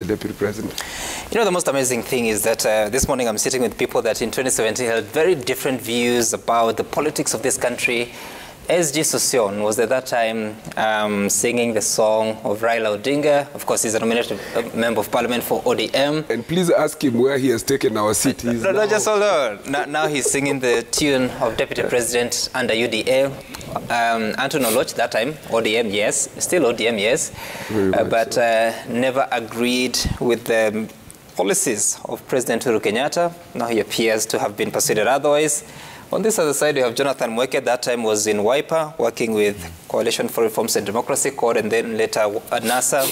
the Deputy President. You know, the most amazing thing is that this morning I'm sitting with people that in 2017 had very different views about the politics of this country. S.G. Sosion was at that time singing the song of Raila Odinga. Of course, he's a nominated member of parliament for ODM. And please ask him where he has taken our seat. No, just hold on. Now he's singing the tune of Deputy President under UDA. Anton Oloch, that time, ODM, yes. Still ODM, yes. But never agreed with the policies of President Uhuru Kenyatta. Now he appears to have been persuaded otherwise. On this other side, we have Jonathan Mweke, that time was in Wiper, working with Coalition for Reforms and Democracy, CORD, and then later at NASA.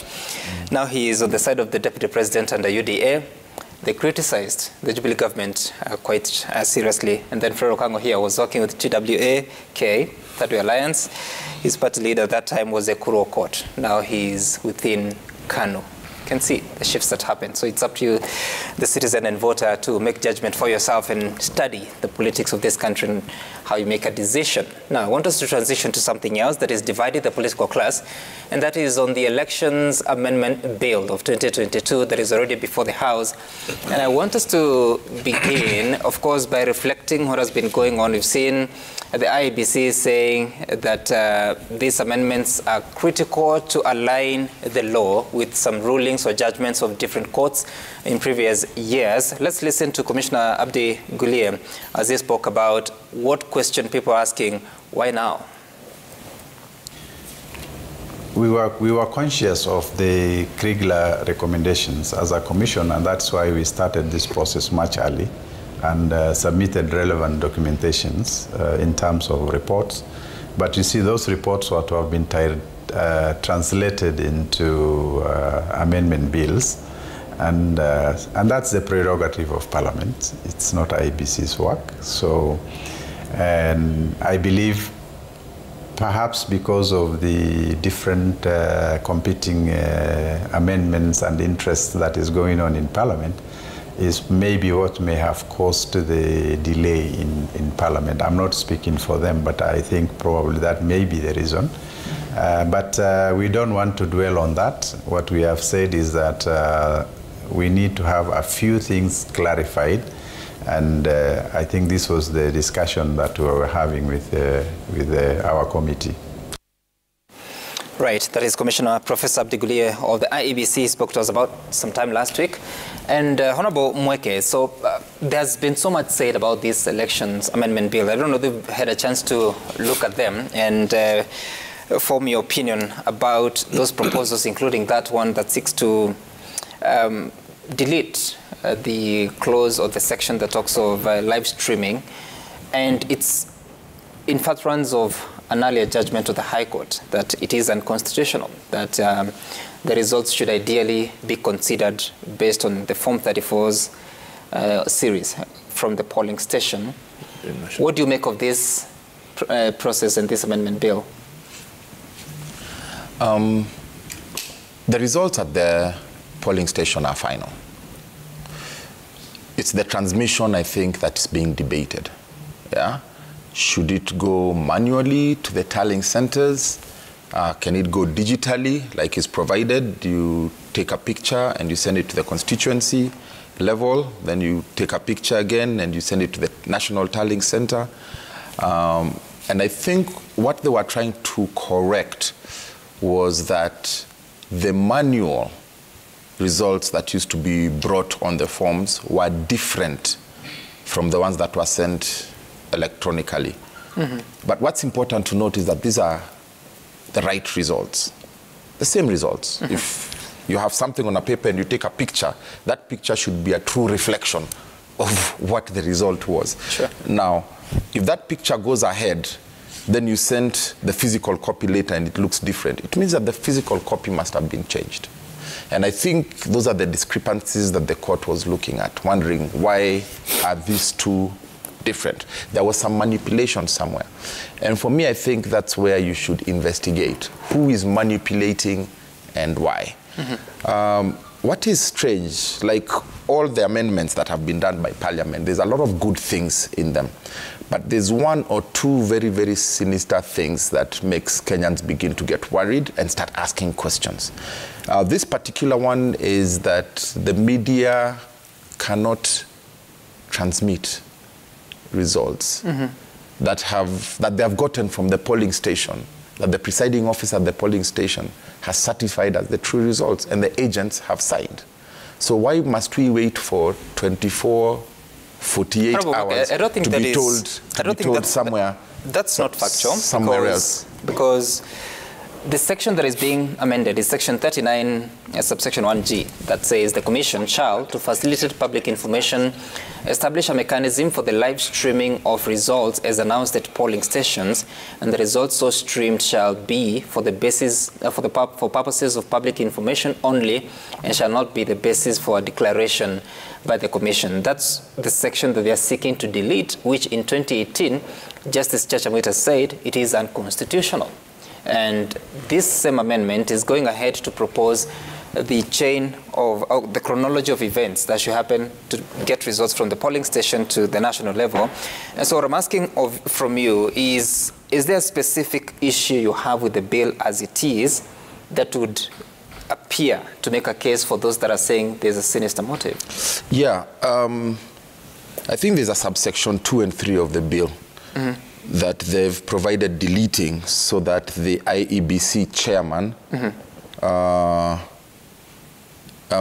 Now he is on the side of the Deputy President under UDA. They criticized the Jubilee government quite seriously. And then Fred Okango here was working with TWA-K, Third Way Alliance. His party leader at that time was Ekuru Aukot. Now he's within KANU. You can see the shifts that happen. So it's up to you, the citizen and voter, to make judgment for yourself and study the politics of this country and how you make a decision. Now, I want us to transition to something else that is divided the political class, and that is on the Elections Amendment Bill of 2022 that is already before the House. And I want us to begin, of course, by reflecting what has been going on. We've seen the IEBC saying that these amendments are critical to align the law with some rulings or judgments of different courts in previous years. Let's listen to Commissioner Abdi Guliye as he spoke about what question people are asking, why now? We were conscious of the Kriegler recommendations as a commission, and that's why we started this process much early and submitted relevant documentations in terms of reports. But you see, those reports were to have been translated into amendment bills, and that's the prerogative of Parliament. It's not IEBC's work. So, and I believe perhaps because of the different competing amendments and interests that is going on in Parliament, is maybe what may have caused the delay in Parliament. I'm not speaking for them, but I think probably that may be the reason. But we don't want to dwell on that. What we have said is that we need to have a few things clarified, and I think this was the discussion that we were having with our committee. Right, that is Commissioner Professor Abdi Guliye of the IEBC spoke to us about sometime last week. And Honorable Mweke, so there's been so much said about this Elections Amendment Bill. I don't know if you've had a chance to look at them and form your opinion about those proposals, including that one that seeks to delete the clause or the section that talks of live streaming. And it's in fact runs of an earlier judgment of the High Court that it is unconstitutional, that the results should ideally be considered based on the Form 34's series from the polling station. What do you make of this process and this amendment bill? The results at the polling station are final. It's the transmission, I think, that's being debated. Yeah? Should it go manually to the tallying centers? Can it go digitally, like is provided? You take a picture and you send it to the constituency level, then you take a picture again and you send it to the National Tallying Center. And I think what they were trying to correct was that the manual results that used to be brought on the forms were different from the ones that were sent electronically. Mm-hmm. But what's important to note is that these are the right results, the same results. Mm-hmm. If you have something on a paper and you take a picture, that picture should be a true reflection of what the result was. Sure. Now, if that picture goes ahead, then you send the physical copy later and it looks different, it means that the physical copy must have been changed. And I think those are the discrepancies that the court was looking at, wondering why are these two different. There was some manipulation somewhere. And for me, I think that's where you should investigate. Who is manipulating and why? Mm-hmm. what is strange, like all the amendments that have been done by Parliament, there's a lot of good things in them. But there's one or two very, very sinister things that makes Kenyans begin to get worried and start asking questions. This particular one is that the media cannot transmit results that they have gotten from the polling station, that the presiding officer at the polling station has certified as the true results, and the agents have signed. So why must we wait for 24, 48 hours I don't think to that be is, told somewhere? That's not factual. Somewhere else. Because the section that is being amended is section 39, subsection 1G, that says the Commission shall, to facilitate public information, establish a mechanism for the live streaming of results as announced at polling stations, and the results so streamed shall be for the basis for purposes of public information only, and shall not be the basis for a declaration by the Commission. That's the section that they are seeking to delete, which in 2018, Justice Chachamwita said it is unconstitutional. And this same amendment is going ahead to propose the chain of the chronology of events that should happen to get results from the polling station to the national level. And so what I'm asking from you is there a specific issue you have with the bill as it is that would appear to make a case for those that are saying there's a sinister motive? Yeah, I think there's a subsection 2 and 3 of the bill that they've provided deleting so that the IEBC chairman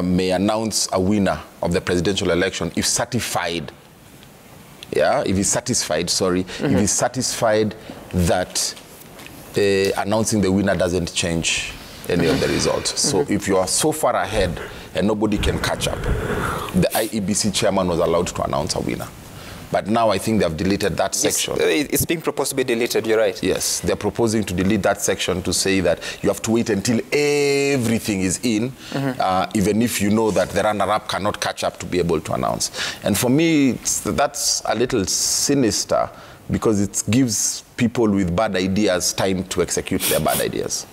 may announce a winner of the presidential election if certified. Yeah, if he's satisfied, if he's satisfied that announcing the winner doesn't change any of the results. So if you are so far ahead and nobody can catch up, the IEBC chairman was allowed to announce a winner. But now I think they have deleted that section. It's being proposed to be deleted, you're right. Yes, they're proposing to delete that section to say that you have to wait until everything is in, even if you know that the runner-up cannot catch up to be able to announce. And for me, that's a little sinister because it gives people with bad ideas time to execute their bad ideas.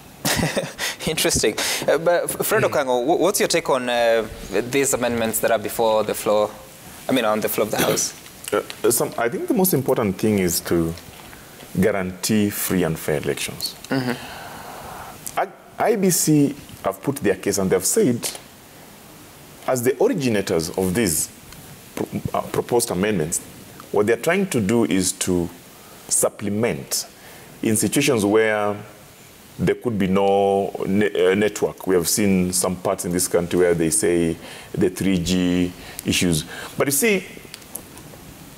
Interesting. But Fred Okango, what's your take on these amendments that are before the floor, on the floor of the House? I think the most important thing is to guarantee free and fair elections. IEBC have put their case and they've said, as the originators of these proposed amendments, what they're trying to do is to supplement in situations where there could be no network. We have seen some parts in this country where they say the 3G issues. But you see,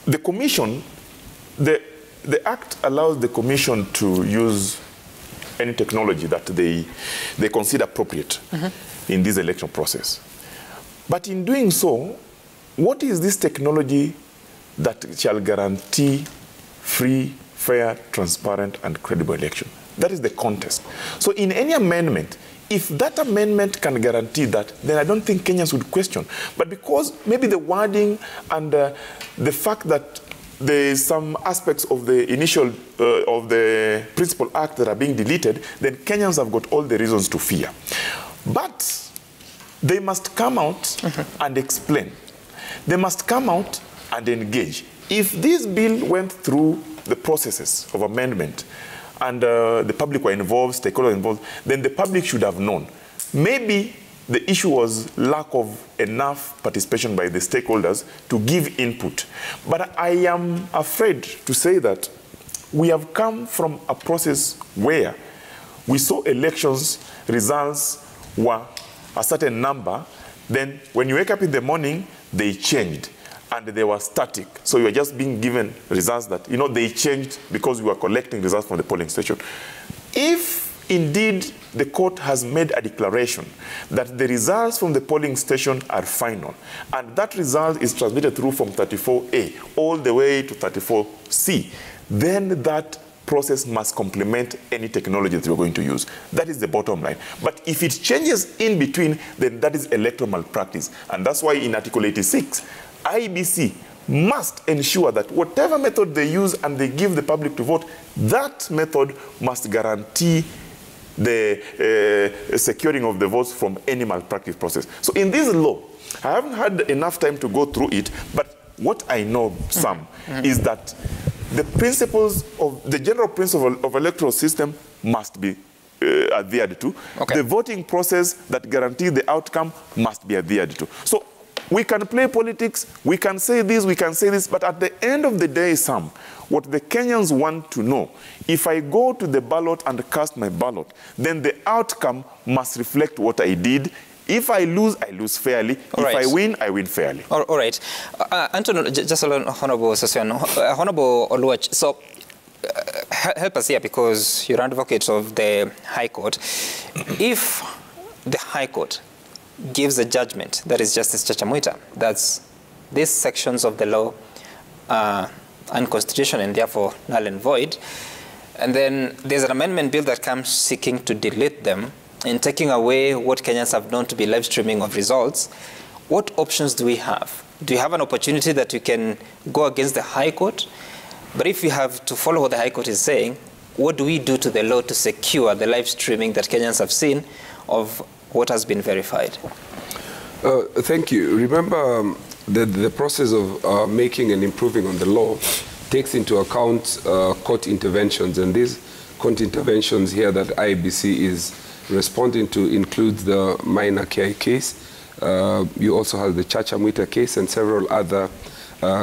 the Commission, the Act allows the Commission to use any technology that they consider appropriate in this election process. But in doing so, what is this technology that shall guarantee free, fair, transparent, and credible election? That is the contest. So in any amendment, if that amendment can guarantee that, then I don't think Kenyans would question. But because maybe the wording and the fact that there is some aspects of the initial, of the Principal Act that are being deleted, then Kenyans have got all the reasons to fear. But they must come out and explain. They must come out and engage. If this bill went through the processes of amendment, and the public were involved, stakeholders involved, then the public should have known. Maybe the issue was lack of enough participation by the stakeholders to give input. But I am afraid to say that we have come from a process where we saw elections results were a certain number, then when you wake up in the morning, they changed. And they were static. So you are just being given results that, they changed because we were collecting results from the polling station. If indeed the court has made a declaration that the results from the polling station are final, and that result is transmitted through from 34A all the way to 34C, then that process must complement any technology that we're going to use. That is the bottom line. But if it changes in between, then that is electoral malpractice. And that's why in Article 86, IEBC must ensure that whatever method they use and they give the public to vote, that method must guarantee the securing of the votes from any malpractice process. So in this law, I haven't had enough time to go through it, but what I know, Sam, is that the principles of the general principle of electoral system must be adhered to. Okay. The voting process that guarantees the outcome must be adhered to. So we can play politics, we can say this, but at the end of the day, Sam, what the Kenyans want to know, if I go to the ballot and cast my ballot, then the outcome must reflect what I did. If I lose fairly. If I win, I win fairly. All right. Anton, just Honorable Sosyan, Honorable Oluwach, so help us here because you're an advocate of the High Court. If the High Court gives a judgment, that is Justice Chachamwita, that's these sections of the law are unconstitutional and therefore null and void, and then there's an amendment bill that comes seeking to delete them and taking away what Kenyans have known to be live streaming of results, what options do we have? Do you have an opportunity that you can go against the High Court? But if you have to follow what the High Court is saying, what do we do to the law to secure the live streaming that Kenyans have seen of what has been verified? Thank you. Remember, the process of making and improving on the law takes into account court interventions, and these court interventions here that IEBC is responding to includes the minor KI case. You also have the Chachamwita case and several other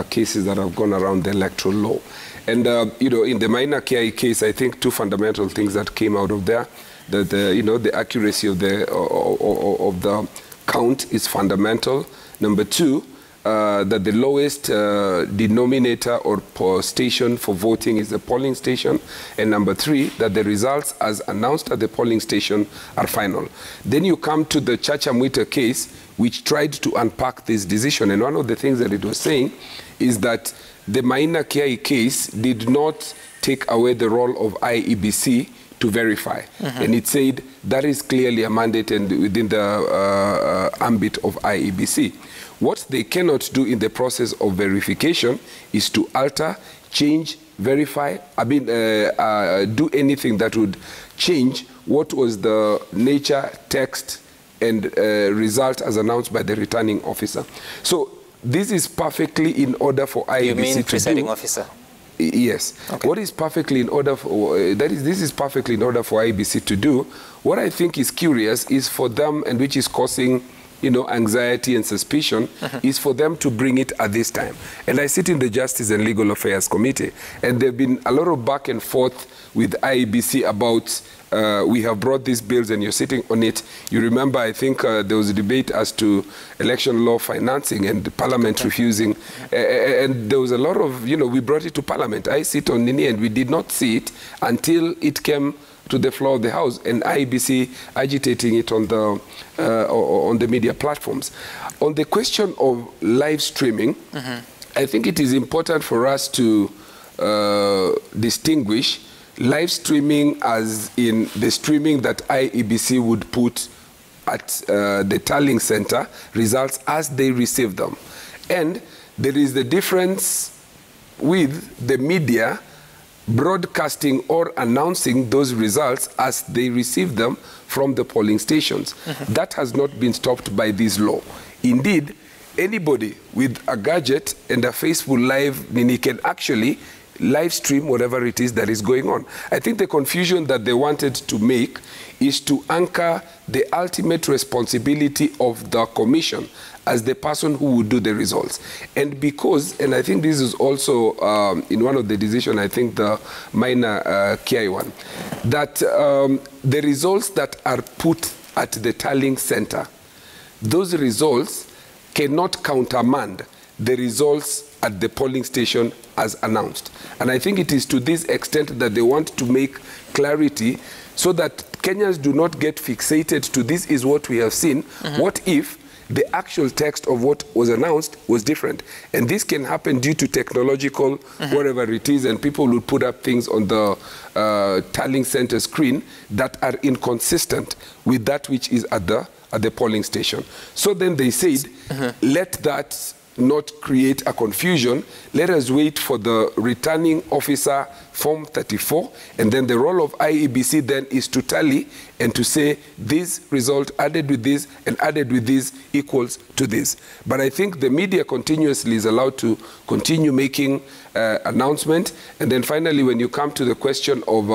cases that have gone around the electoral law. And, you know, in the minor KI case, I think two fundamental things that came out of there, that, you know, the accuracy of the count is fundamental. Number two, that the lowest denominator or station for voting is the polling station. And number three, that the results as announced at the polling station are final. Then you come to the Chachamwita case, which tried to unpack this decision. And one of the things that it was saying is that the minor KI case did not take away the role of IEBC to verify. And it said that is clearly a mandate and within the ambit of IEBC. What they cannot do in the process of verification is to alter, change, verify, do anything that would change what was the nature, text, and result as announced by the returning officer. So this is perfectly in order for IEBC you mean to presiding do. Officer? Yes. Okay. What is perfectly in order for, this is perfectly in order for IEBC to do. What I think is curious is for them, and which is causing, you know, anxiety and suspicion, is for them to bring it at this time. And I sit in the Justice and Legal Affairs Committee, and there have been a lot of back and forth with IEBC about we have brought these bills and you're sitting on it. You remember, I think there was a debate as to election law financing and the Parliament refusing. And there was a lot of, you know, we brought it to Parliament. I sit on Nini and we did not see it until it came to the floor of the House, and IEBC agitating it on the media platforms. On the question of live streaming, I think it is important for us to distinguish live streaming as in the streaming that IEBC would put at the tallying center, results as they receive them. And there is the difference with the media broadcasting or announcing those results as they receive them from the polling stations. That has not been stopped by this law. Indeed, anybody with a gadget and a Facebook Live, Nini, can actually live stream whatever it is that is going on. I think the confusion that they wanted to make is to anchor the ultimate responsibility of the commission as the person who would do the results. And because, and I think this is also in one of the decisions, I think the minor KI one, that the results that are put at the tallying center, those results cannot countermand the results at the polling station as announced. And I think it is to this extent that they want to make clarity so that Kenyans do not get fixated to this is what we have seen. What if the actual text of what was announced was different? And this can happen due to technological, whatever it is, and people will put up things on the tallying center screen that are inconsistent with that which is at the polling station. So then they said, let that not create a confusion, let us wait for the returning officer Form 34, and then the role of IEBC then is to tally and to say this result added with this and added with this equals to this. But I think the media continuously is allowed to continue making announcement, and then finally when you come to the question of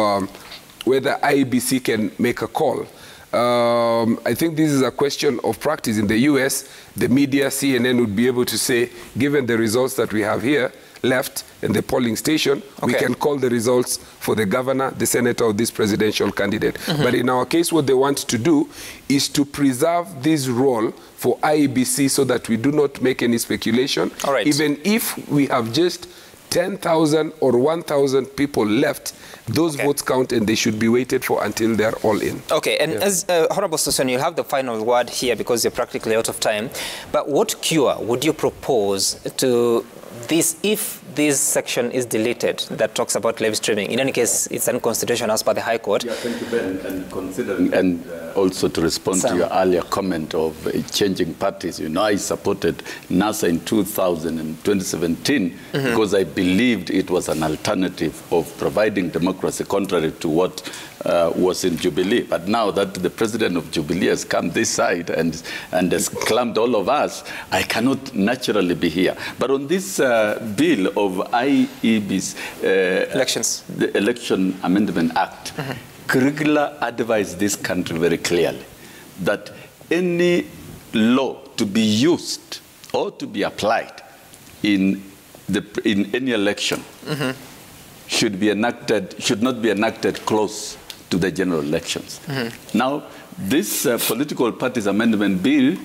whether IEBC can make a call, I think this is a question of practice. In the US, the media, CNN would be able to say, given the results that we have here left in the polling station, we can call the results for the governor, the senator, or this presidential candidate. But in our case, what they want to do is to preserve this role for IEBC so that we do not make any speculation. Even if we have just 10,000 or 1,000 people left, those votes count and they should be waited for until they're all in. Okay, and as Honorable Susan, you'll have the final word here because you're practically out of time. But what cure would you propose to this if this section is deleted that talks about live streaming? In any case, it's unconstitutional as per the High Court. Yeah, thank you, Ben. And considering, and also to respond to your earlier comment of changing parties, you know, I supported NASA in 2017 because I believed it was an alternative of providing democracy contrary to what was in Jubilee. But now that the president of Jubilee has come this side and has clamped all of us, I cannot naturally be here. But on this bill of IEBC, elections, the Election Amendment Act, Krigler advised this country very clearly that any law to be used or to be applied in any election should not be enacted close to the general elections. Now, this political parties amendment bill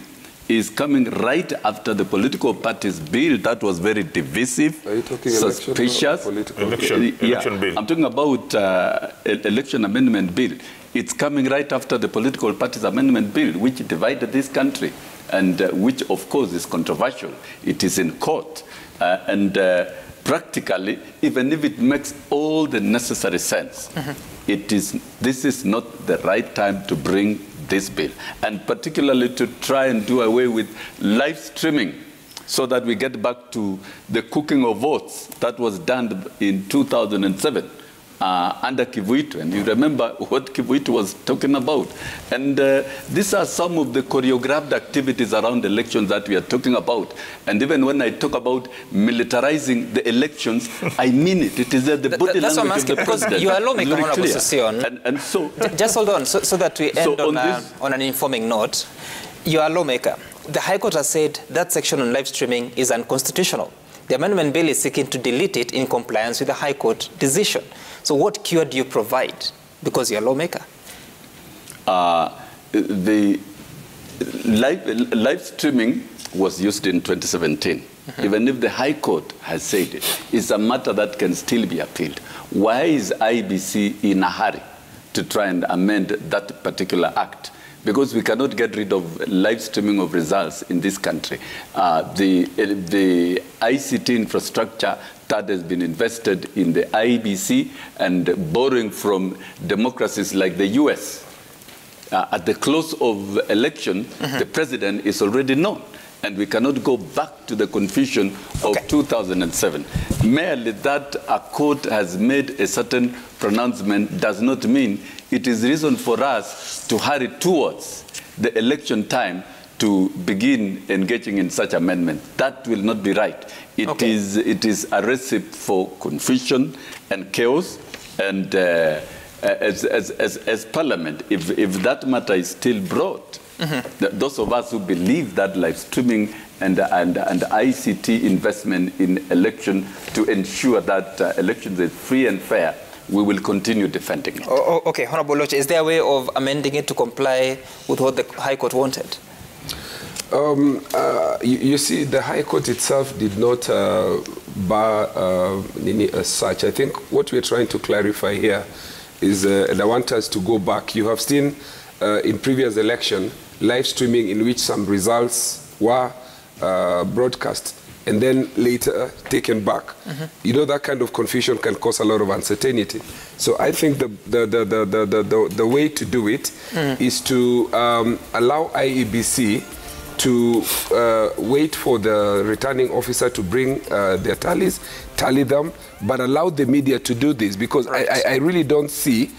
is coming right after the political parties bill that was very divisive, suspicious. Election bill. I'm talking about election amendment bill. It's coming right after the political parties amendment bill, which divided this country and which, of course, is controversial. It is in court. Practically, even if it makes all the necessary sense, this is not the right time to bring this bill, and particularly to try and do away with live streaming so that we get back to the cooking of votes that was done in 2007 under Kivuitu. And you remember what Kivuitu was talking about. And these are some of the choreographed activities around elections that we are talking about. And even when I talk about militarizing the elections, I mean it. It is the body language of the president. You are a lawmaker, Honorable Session. And so... Just hold on, so that we end on an informing note. You are a lawmaker. The High Court has said that section on live streaming is unconstitutional. The amendment bill is seeking to delete it in compliance with the High Court decision. So what cure do you provide? Because you're a lawmaker. The live streaming was used in 2017. Even if the High Court has said it, it's a matter that can still be appealed. Why is IEBC in a hurry to try and amend that particular act? Because we cannot get rid of live streaming of results in this country. The ICT infrastructure that has been invested in the IEBC and borrowing from democracies like the US. At the close of election, the president is already known, and we cannot go back to the confusion of 2007. Merely that a court has made a certain pronouncement does not mean it is reason for us to hurry towards the election time to begin engaging in such amendment. That will not be right. It is a recipe for confusion and chaos. And as Parliament, if that matter is still brought, those of us who believe that live streaming and ICT investment in election to ensure that elections are free and fair, we will continue defending it. Okay, Honorable Loche, is there a way of amending it to comply with what the High Court wanted? You see, the High Court itself did not bar as such. I think what we're trying to clarify here is, and I want us to go back, you have seen in previous election, live streaming in which some results were broadcast and then later taken back. You know, that kind of confusion can cause a lot of uncertainty. So I think the way to do it is to allow IEBC to wait for the returning officer to bring their tallies, tally them, but allow the media to do this, because I really don't see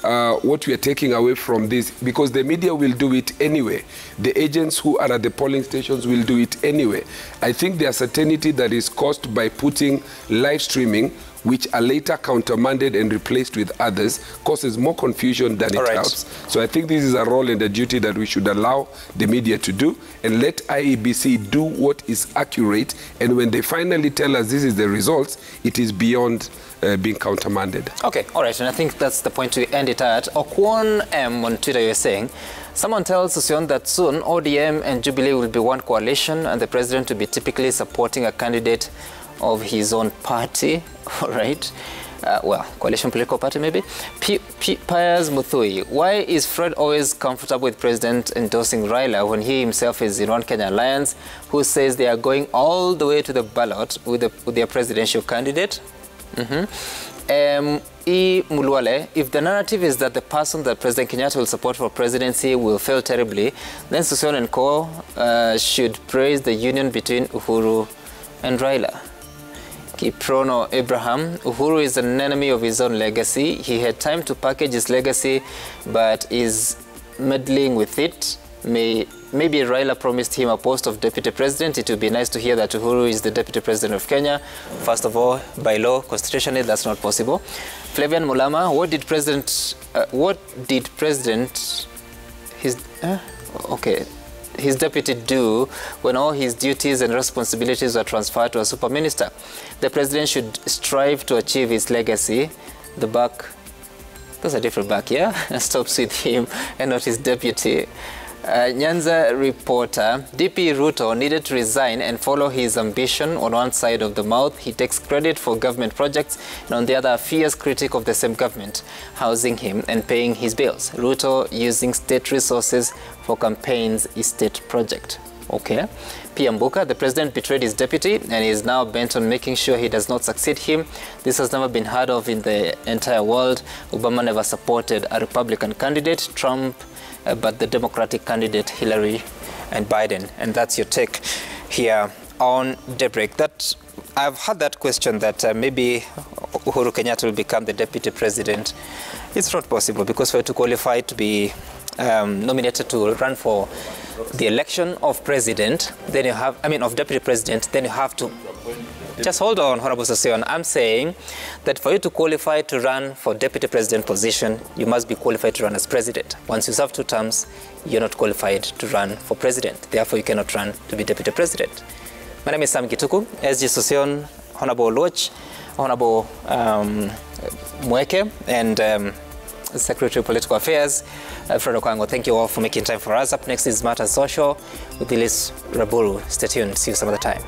what we are taking away from this, because the media will do it anyway. The agents who are at the polling stations will do it anyway. I think the uncertainty that is caused by putting live streaming, which are later countermanded and replaced with others, causes more confusion than it helps. So I think this is a role and a duty that we should allow the media to do, and let IEBC do what is accurate, and when they finally tell us this is the results, it is beyond being countermanded. Okay, all right, and I think that's the point to end it at. Okwon M on Twitter, you're saying, someone tells Susion that soon ODM and Jubilee will be one coalition and the president will be typically supporting a candidate of his own party. All right. Well, coalition political party maybe. Piers Muthui, why is Fred always comfortable with President endorsing Raila when he himself is in One Kenya Alliance, who says they are going all the way to the ballot with their presidential candidate? E. Mulwale, if the narrative is that the person that President Kenyatta will support for presidency will fail terribly, then Susion and Co. Should praise the union between Uhuru and Raila. Kiprono Abraham, Uhuru is an enemy of his own legacy. He had time to package his legacy, but is meddling with it. Maybe Raila promised him a post of deputy president. It would be nice to hear that Uhuru is the deputy president of Kenya. First of all, by law, constitutionally, that's not possible. Flavian Mulama, what did his deputy do when all his duties and responsibilities were transferred to a super minister? The president should strive to achieve his legacy. The buck, there's a different buck, yeah? Stops with him and not his deputy. Nyanza reporter, DP Ruto needed to resign and follow his ambition. On one side of the mouth, he takes credit for government projects, and on the other, a fierce critic of the same government, housing him and paying his bills. Ruto using state resources for campaigns is state project. Okay. Piambuka, the president betrayed his deputy and is now bent on making sure he does not succeed him. This has never been heard of in the entire world. Obama never supported a Republican candidate, Trump, but the Democratic candidate, Hillary and Biden. And that's your take here on Daybreak. That I've had that question that maybe Uhuru Kenyatta will become the deputy president. It's not possible, because for you to qualify to be nominated to run for the election of president, then you have, of deputy president, then you have to, just hold on, Honorable Sosion. I'm saying that for you to qualify to run for deputy president position, you must be qualified to run as president. Once you serve 2 terms, you're not qualified to run for president. Therefore, you cannot run to be deputy president. My name is Sam Gituku, SG Sosion, Honorable Loch, Honorable Mweke, and Secretary of Political Affairs, Fred Okwango. Thank you all for making time for us. Up next is Matters Social with Elise Raburu. Stay tuned. See you some other time.